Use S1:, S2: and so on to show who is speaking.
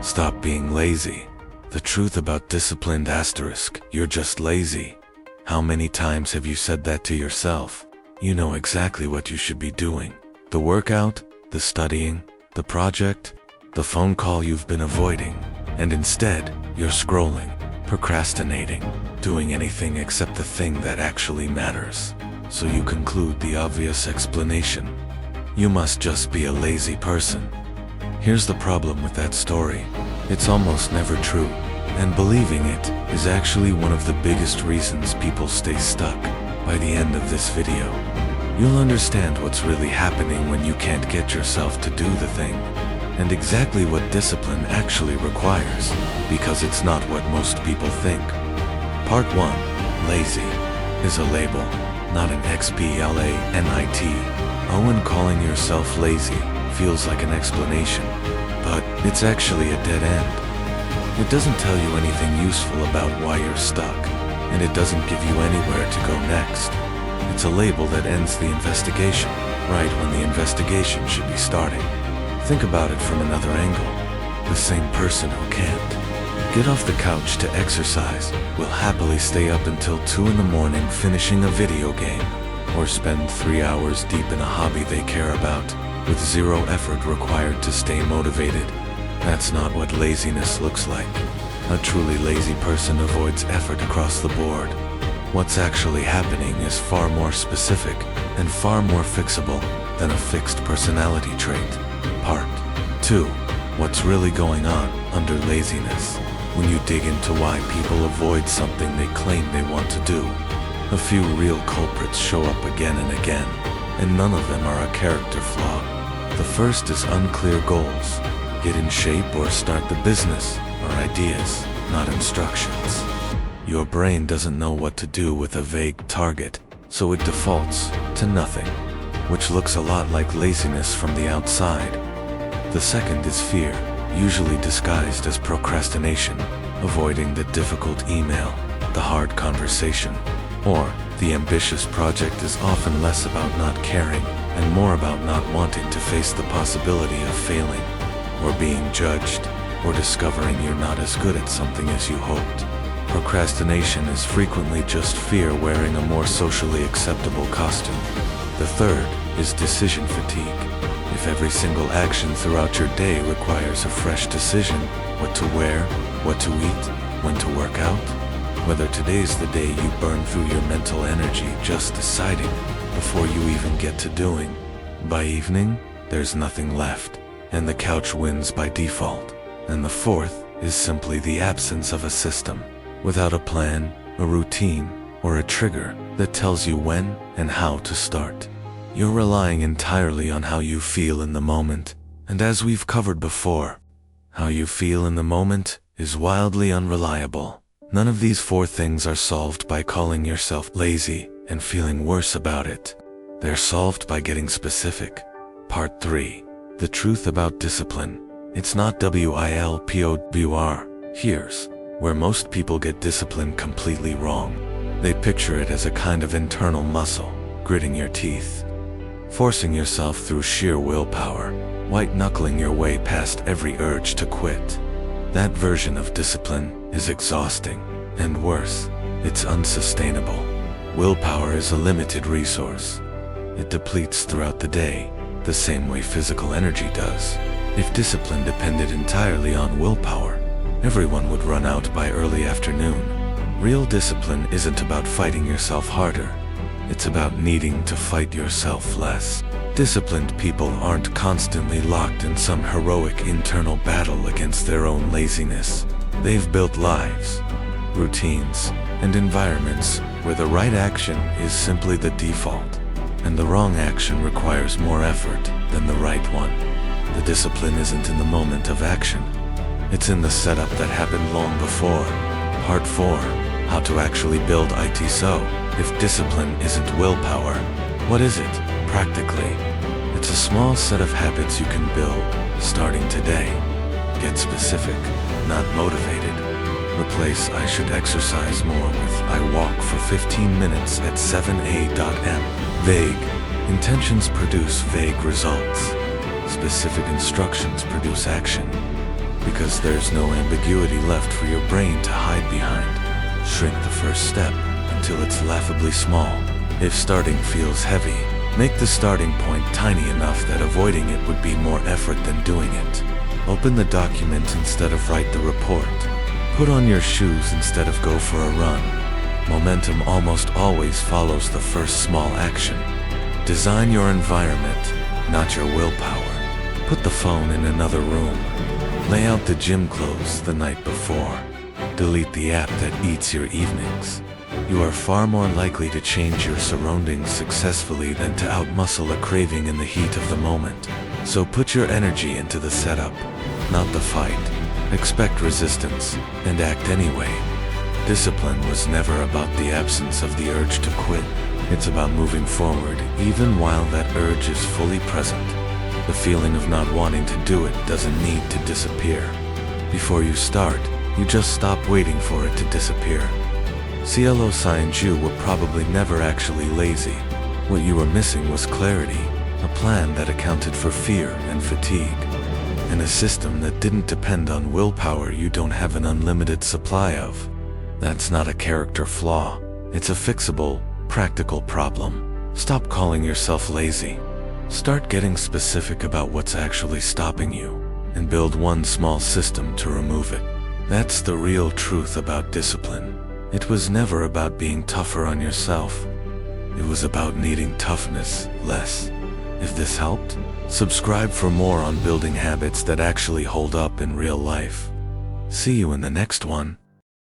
S1: Stop being lazy. The truth about disciplined asterisk, you're just lazy. How many times have you said that to yourself? You know exactly what you should be doing. The workout, the studying, the project, the phone call you've been avoiding. And instead, you're scrolling, procrastinating, doing anything except the thing that actually matters. So you conclude the obvious explanation. You must just be a lazy person. Here's the problem with that story. It's almost never true, and believing it is actually one of the biggest reasons people stay stuck. By the end of this video, you'll understand what's really happening when you can't get yourself to do the thing, and exactly what discipline actually requires, because it's not what most people think. Part 1. Lazy is a label, not an explanit. Owen, calling yourself lazy feels like an explanation, but it's actually a dead end. It doesn't tell you anything useful about why you're stuck, and it doesn't give you anywhere to go next. It's a label that ends the investigation, right when the investigation should be starting. Think about it from another angle. The same person who can't get off the couch to exercise will happily stay up until 2 in the morning finishing a video game, or spend 3 hours deep in a hobby they care about, with zero effort required to stay motivated. That's not what laziness looks like. A truly lazy person avoids effort across the board. What's actually happening is far more specific and far more fixable than a fixed personality trait. Part 2. What's really going on under laziness? When you dig into why people avoid something they claim they want to do, a few real culprits show up again and again, and none of them are a character flaw. The first is unclear goals. Get in shape or start the business are ideas, not instructions. Your brain doesn't know what to do with a vague target, so it defaults to nothing, which looks a lot like laziness from the outside. The second is fear, usually disguised as procrastination, avoiding the difficult email, the hard conversation, or the ambitious project is often less about not caring and more about not wanting to face the possibility of failing, or being judged, or discovering you're not as good at something as you hoped. Procrastination is frequently just fear wearing a more socially acceptable costume. The third is decision fatigue. If every single action throughout your day requires a fresh decision, what to wear, what to eat, when to work out, whether today's the day you burn through your mental energy just deciding before you even get to doing, by evening, there's nothing left, and the couch wins by default. And the fourth is simply the absence of a system, without a plan, a routine, or a trigger that tells you when and how to start. You're relying entirely on how you feel in the moment, and as we've covered before, how you feel in the moment is wildly unreliable. None of these 4 things are solved by calling yourself lazy and feeling worse about it. They're solved by getting specific. Part 3. The truth about discipline. It's not WILPOWR. Here's where most people get discipline completely wrong. They picture it as a kind of internal muscle, gritting your teeth, forcing yourself through sheer willpower, white-knuckling your way past every urge to quit. That version of discipline is exhausting, and worse, it's unsustainable. Willpower is a limited resource. It depletes throughout the day, the same way physical energy does. If discipline depended entirely on willpower, everyone would run out by early afternoon. Real discipline isn't about fighting yourself harder. It's about needing to fight yourself less. Disciplined people aren't constantly locked in some heroic internal battle against their own laziness. They've built lives, routines, and environments where the right action is simply the default, and the wrong action requires more effort than the right one. The discipline isn't in the moment of action. It's in the setup that happened long before. Part 4. How to actually build IT. So, if discipline isn't willpower, what is it, practically? It's a small set of habits you can build, starting today. Get specific, not motivated. Replace "I should exercise more" with "I walk for 15 minutes at 7 a.m. Vague intentions produce vague results. Specific instructions produce action. because there's no ambiguity left for your brain to hide behind. Shrink the first step until it's laughably small. If starting feels heavy, make the starting point tiny enough that avoiding it would be more effort than doing it. Open the document instead of write the report. Put on your shoes instead of go for a run. Momentum almost always follows the first small action. Design your environment, not your willpower. Put the phone in another room. Lay out the gym clothes the night before. Delete the app that eats your evenings. You are far more likely to change your surroundings successfully than to outmuscle a craving in the heat of the moment. So put your energy into the setup, not the fight. Expect resistance, and act anyway. Discipline was never about the absence of the urge to quit. It's about moving forward even while that urge is fully present. The feeling of not wanting to do it doesn't need to disappear. Before you start, you just stop waiting for it to disappear. CLO signs you were probably never actually lazy. What you were missing was clarity, a plan that accounted for fear and fatigue. In a system that didn't depend on willpower you don't have an unlimited supply of. That's not a character flaw. It's a fixable, practical problem. Stop calling yourself lazy. Start getting specific about what's actually stopping you, and build one small system to remove it. That's the real truth about discipline. It was never about being tougher on yourself. It was about needing toughness less. If this helped, subscribe for more on building habits that actually hold up in real life. See you in the next one.